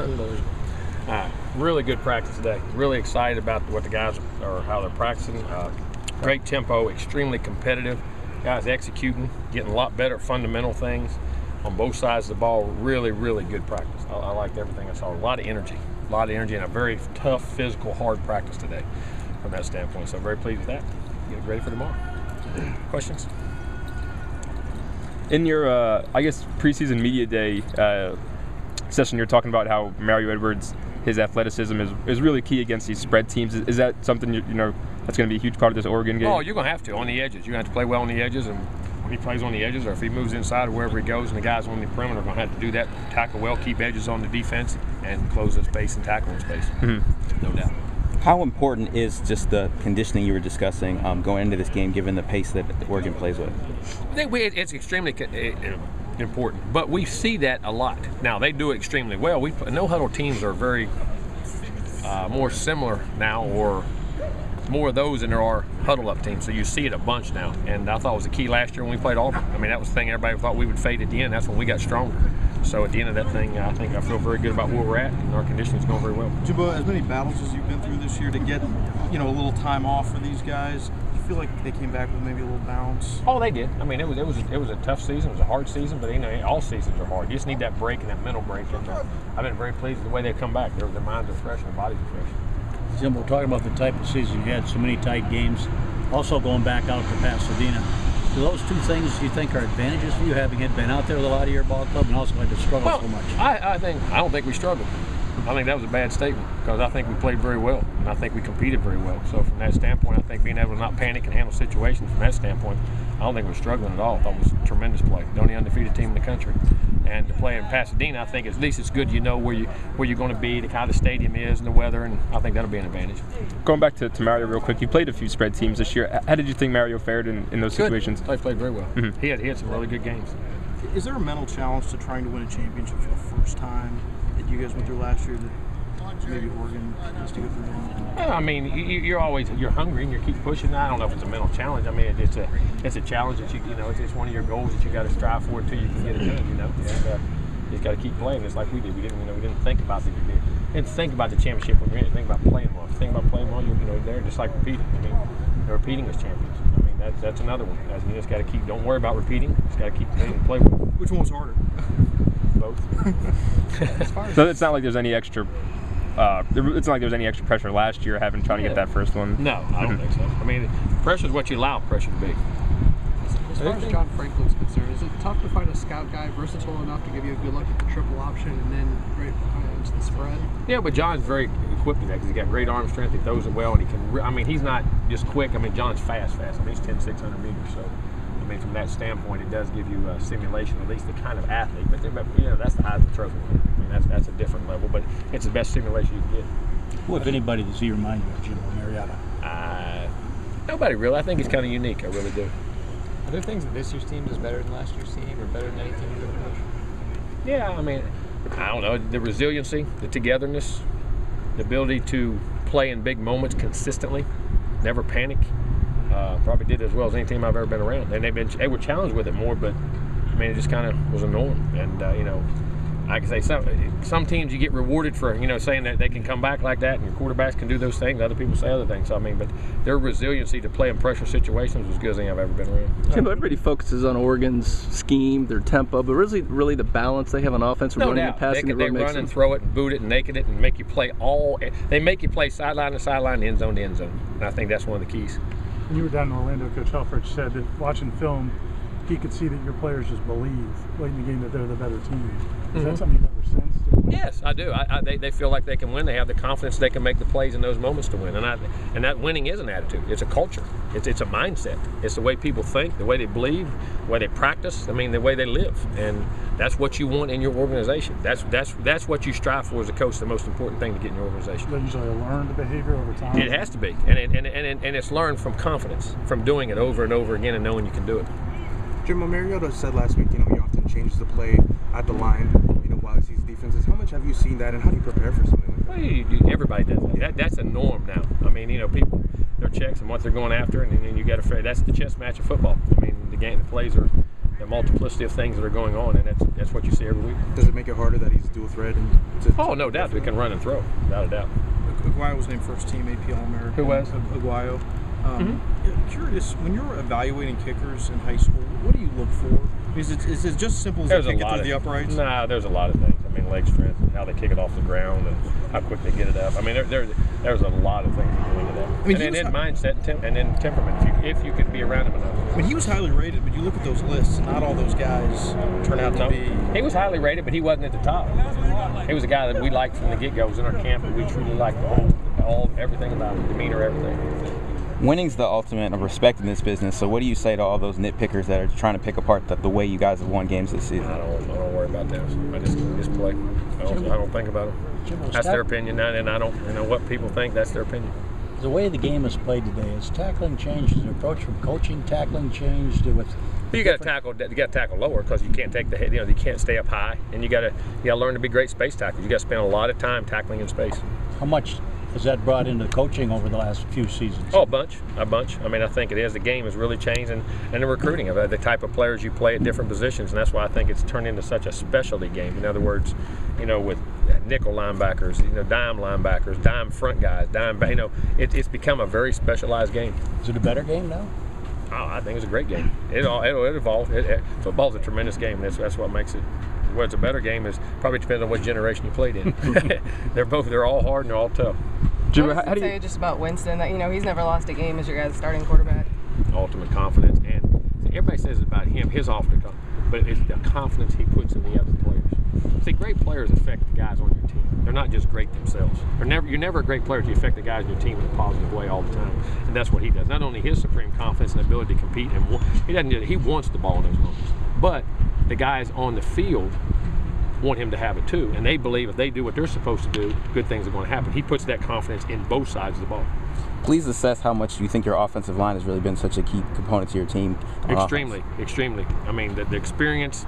Unbelievable. Really good practice today. Really excited about what the guys are, how they're practicing. Great tempo, extremely competitive. Guys executing, getting a lot better at fundamental things on both sides of the ball. Really, really good practice. I liked everything I saw. A lot of energy, and a very tough, physical, hard practice today from that standpoint. So very pleased with that. Get ready for tomorrow. Questions? In your, I guess, preseason media day session, you're talking about how Mario Edwards, his athleticism is really key against these spread teams. Is that something you know that's going to be a huge part of this Oregon game? Oh, you're going to have to on the edges. You're going to have to play well on the edges, and when he plays on the edges, or if he moves inside or wherever he goes, and the guys on the perimeter are going to have to do that, tackle well, keep edges on the defense, and close the space and tackle in space. Mm-hmm. No doubt. How important is just the conditioning you were discussing going into this game, given the pace that Oregon plays with? I think it's extremely important, but we see that a lot. Now, they do it extremely well. No-huddle teams are very more similar now, or more of those than there are huddle-up teams. So you see it a bunch now, and I thought it was a key last year when we played Auburn. I mean, that was the thing everybody thought we would fade at the end. That's when we got stronger. So at the end of that thing, I feel very good about where we're at, and our conditioning's going very well. Jimbo, as many battles as you've been through this year, to get a little time off for these guys, do you feel like they came back with maybe a little bounce? Oh, they did. I mean, it was a tough season. It was a hard season, but all seasons are hard. You just need that break and that mental break. And I've been very pleased with the way they've come back. Their minds are fresh and their bodies are fresh. Jimbo, talking about the type of season you had, so many tight games, also going back out to Pasadena. Do those two things you think are advantages for you, having been out there with a lot of your ball club and also had to struggle so much? I don't think we struggled. I think that was a bad statement, because I think we played very well, and I think we competed very well. So from that standpoint, I think being able to not panic and handle situations from that standpoint, I don't think we're struggling at all. I thought it was a tremendous play. The only undefeated team in the country. And to play in Pasadena, I think at least it's good where you're going to be, the kind of stadium is, and the weather, and I think that'll be an advantage. Going back to Mario real quick, you played a few spread teams this year. How did you think Mario fared in those situations? He played very well. Mm-hmm. He had some really good games. Is there a mental challenge to trying to win a championship for the first time that you guys went through last year that maybe Oregon has to go through? I mean, you're hungry and you keep pushing. I don't know if it's a mental challenge. I mean, it's a challenge that it's one of your goals that you got to strive for until you can get it done. And you just got to keep playing. It's like we did. We didn't think about the championship when you're in it. Think about playing well. Think about playing well. You're there just like repeating. I mean, they're repeating as champions. I mean, that's another one. You just got to keep. Don't worry about repeating. Just got to keep playing and play well. Which one was harder? Both. So it's not like there's any extra. It's not like there's any extra pressure last year trying to get that first one. No, I don't think so. I mean, pressure is what you allow pressure to be. As far as John Franklin's concerned, is it tough to find a scout guy versatile enough to give you a good look at the triple option and then right into the spread? Yeah, but John's very equipped with that because he's got great arm strength. He throws it well, and he can. I mean, he's not just quick. I mean, John's fast. I mean, he's 10,600 meters. So, I mean, from that standpoint, it does give you a simulation, at least the kind of athlete. But that's the Heisman Trophy. I mean, that's a different level, but it's the best simulation you can get. Who, if anybody, does he remind you of Jimbo Mariota? Nobody really. I think he's kind of unique. I really do. Are there things that this year's team does better than last year's team, or better than any team you've ever coached? Yeah, I mean, I don't know. The resiliency, the togetherness, the ability to play in big moments consistently, never panic. Probably did as well as any team I've ever been around. And they were challenged with it more, but I mean, it just kind of was a norm. And I can say some teams you get rewarded for saying that they can come back like that, and your quarterbacks can do those things. Other people say other things. So I mean, but their resiliency to play in pressure situations was as good as anything I've ever been around. Jimbo, everybody focuses on Oregon's scheme, their tempo, but really the balance they have on offense, no running doubt. and passing. They run and throw it and boot it and naked it and make you play They make you play sideline to sideline, end zone to end zone. And I think that's one of the keys. When you were down in Orlando, Coach Helfrich said that watching film, he could see that your players just believe late in the game that they're the better team. Is that something you've ever sensed? Yes, I do. They feel like they can win. They have the confidence they can make the plays in those moments to win. And that winning is an attitude. It's a culture. It's a mindset. It's the way people think, the way they believe, the way they practice. I mean, the way they live. And that's what you want in your organization. That's what you strive for as a coach. The most important thing to get in your organization. They usually learn the behavior over time. It has to be, and it's learned from confidence, from doing it over and over again and knowing you can do it. Jimbo, Mariota said last week, he often changes the play at the line, while he sees defenses. How much have you seen that, and how do you prepare for something like that? Well, everybody does that. That's a norm now. I mean, people, their checks and what they're going after, and then you got to. That's the chess match of football. I mean, the plays are. The multiplicity of things that are going on, and that's what you see every week. Does it make it harder that he's dual threat? Oh, no doubt. We can run and throw, without a doubt. Aguayo was named first team AP All-American. Who was? Aguayo. Curious, when you're evaluating kickers in high school, what do you look for? Is it just simple as they kick it through the uprights? Nah, there's a lot of things. I mean, leg strength, and how they kick it off the ground, and how quick they get it up. I mean, there's a lot of things that go into that. I mean, and then mindset and then temperament, if you could be around him enough. I mean, he was highly rated, but you look at those lists, and not all those guys turn out to be. He was highly rated, but he wasn't at the top. He was a guy that we liked from the get-go. Was in our camp, and we truly liked everything about him, demeanor, everything. Winning's the ultimate of respect in this business. So what do you say to all those nitpickers that are trying to pick apart the way you guys have won games this season? I don't worry about that. I just play. I don't think about it. That's their opinion, and I don't. What people think. That's their opinion. The way the game is played today, has tackling changed? Has the approach from coaching tackling changed with? You got to tackle. You got to tackle lower because you can't take the head. You can't stay up high, and you got to learn to be great space tackles. You got to spend a lot of time tackling in space. How much has that brought into coaching over the last few seasons? Oh, a bunch. I mean, I think it is. The game has really changed, and the recruiting of the type of players you play at different positions, and that's why I think it's turned into such a specialty game. In other words, with nickel linebackers, dime linebackers, dime front guys, it's become a very specialized game. Is it a better game now? Oh, I think it's a great game. It'll evolve. Football's a tremendous game. That's what makes it. What's a better game is probably depends on what generation you played in. They're all hard and they're all tough. Jimbo, how do you say just about Winston that he's never lost a game as your guys' starting quarterback? Ultimate confidence, and everybody says it about him, his ultimate confidence, but it's the confidence he puts in the other players. See, great players affect the guys on your team. They're not just great themselves. You're never a great player if you affect the guys on your team in a positive way all the time, and that's what he does. Not only his supreme confidence and ability to compete, and he wants the ball in those moments, but the guys on the field want him to have it too, and they believe if they do what they're supposed to do, good things are going to happen. He puts that confidence in both sides of the ball. Please assess how much you think your offensive line has really been such a key component to your team. Extremely. I mean, the experience,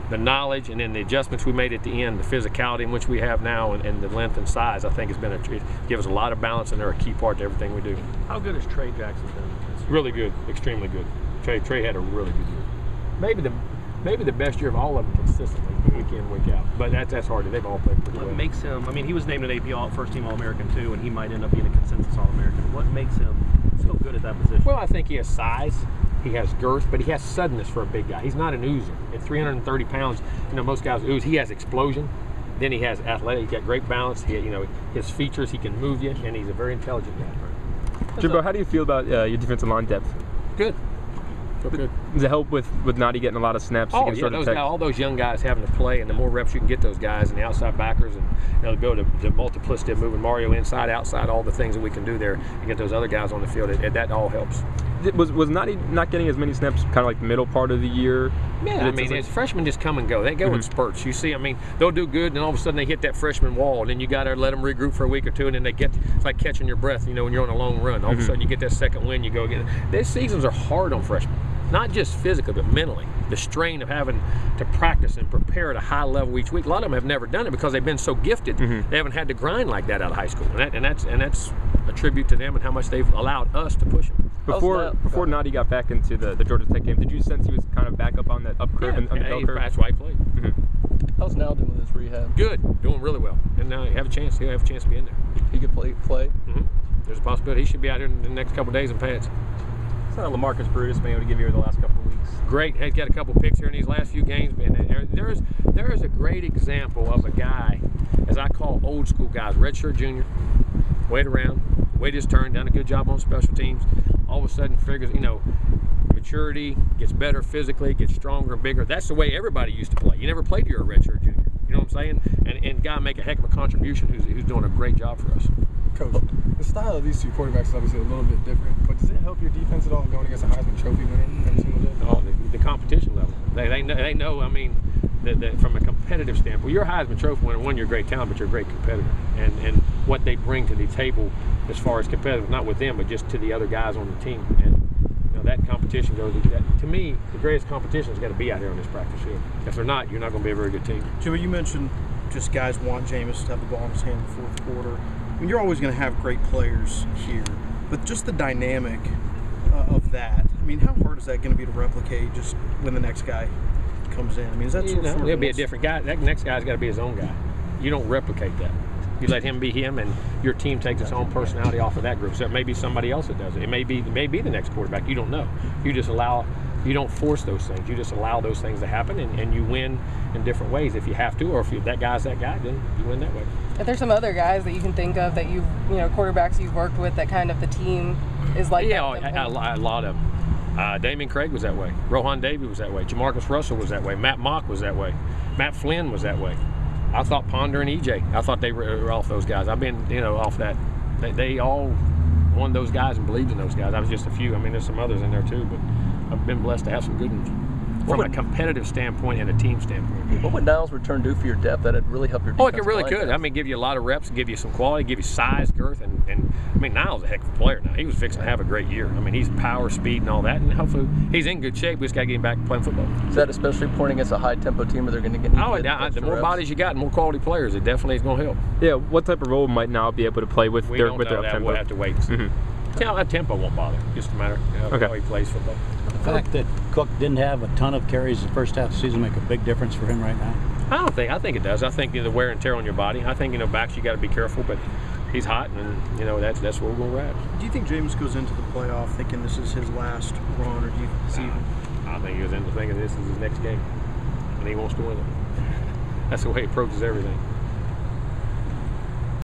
the knowledge, and then the adjustments we made at the end, the physicality in which we have now, and the length and size, I think it gives us a lot of balance, and they're a key part to everything we do. How good has Trey Jackson been? Really good, extremely good. Trey had a really good year. Maybe the best year of all of them consistently, week in, week out. But that's hard. They've all played pretty well. What makes him, he was named an AP first-team All-American too, and he might end up being a consensus All-American. What makes him so good at that position? Well, I think he has size, he has girth, but he has suddenness for a big guy. He's not an oozer. At 330 pounds, most guys ooze. He has explosion. Then he has athletic. He's got great balance. His features, he can move you, and he's a very intelligent guy. Jimbo, how do you feel about your defensive line depth? Good. Good. Does it help with Nadi getting a lot of snaps? Oh, yeah, all those young guys having to play, and the more reps you can get those guys and the outside backers, and the ability to multiplicity of moving Mario inside, outside, all the things that we can do there and get those other guys on the field, that all helps. Was Nadi not getting as many snaps kind of like the middle part of the year? Yeah, as freshmen just come and go. They go in spurts. You see, they'll do good, and all of a sudden they hit that freshman wall, and then you got to let them regroup for a week or two, and then it's like catching your breath, when you're on a long run. All of a sudden you get that second win, you go again. These seasons are hard on freshmen. Not just physically, but mentally. The strain of having to practice and prepare at a high level each week. A lot of them have never done it because they've been so gifted. They haven't had to grind like that out of high school, and that's a tribute to them and how much they've allowed us to push them. Before Nadi got back into the Georgia Tech game, did you sense he was kind of back up on that up curve and on the bell curve? That's why he played. How's Nile doing with his rehab? Good, doing really well, and now he'll have a chance to be in there. He could play. There's a possibility he should be out here in the next couple of days in pads. So LaMarcus Brutus been able to give you the last couple of weeks. Great. He's got a couple picks here in these last few games. And there is a great example of a guy, as I call old school guys, redshirt junior, wait around, wait his turn, done a good job on special teams. All of a sudden figures, maturity, gets better physically, gets stronger and bigger. That's the way everybody used to play. You never played you're a redshirt junior. You know what I'm saying? And guy make a heck of a contribution who's doing a great job for us. Coach, the style of these two quarterbacks is obviously a little bit different, but does it help your defense at all going against a Heisman Trophy winner every single day? Oh, the competition level. They know. That from a competitive standpoint, you're a Heisman Trophy winner. One, you're a great talent, but you're a great competitor. And what they bring to the table as far as competitive, not with them, but just to the other guys on the team. And that competition goes. To me, the greatest competition has got to be out here on this practice field. If they're not, you're not going to be a very good team. Jimmy, you mentioned just guys want Jameis to have the ball in his hand in the fourth quarter. You're always going to have great players here, but just the dynamic of that. How hard is that going to be to replicate just when the next guy comes in? I mean, is that sort of he'll be a different guy. That next guy's got to be his own guy. You don't replicate that. You let him be him, and your team takes its own personality off of that group. So it may be somebody else that does it. It may be the next quarterback. You don't know. You just allow. You don't force those things. You just allow those things to happen, and you win in different ways if you have to, or if that guy's that guy, then you win that way. If there's some other guys that you can think of that quarterbacks you've worked with that kind of the team is like that. A lot of them. Damian Craig was that way. Rohan Davey was that way. Jamarcus Russell was that way. Matt Mock was that way. Matt Flynn was that way. I thought Ponder and EJ. I thought they were off those guys. I've been off that. They all won those guys and believed in those guys. I was just a few. I mean, there's some others in there too, but I've been blessed to have some good ones from a competitive standpoint and a team standpoint. What would Nile's return do for your depth that'd really help your defense? It really could. I mean, give you a lot of reps, give you some quality, give you size, girth, and I mean, Nile's a heck of a player now. He was fixing to have a great year. I mean, he's power, speed, and all that, and hopefully he's in good shape. We just got to get him back playing football. Is that especially important against a high-tempo team where they're going to get the more bodies you got, and more quality players, it definitely is going to help. Yeah, what type of role might Nile be able to play with their up-tempo? We'll have to wait. That tempo won't bother. Just a matter of how he plays football. The fact that Cook didn't have a ton of carries the first half of the season make a big difference for him right now? I think it does. I think the wear and tear on your body. I think backs you got to be careful, but he's hot, and that's where we're going to ride. Do you think James goes into the playoff thinking this is his last run, or do you see? I think he goes into thinking this is his next game, and he wants to win it. That's the way he approaches everything.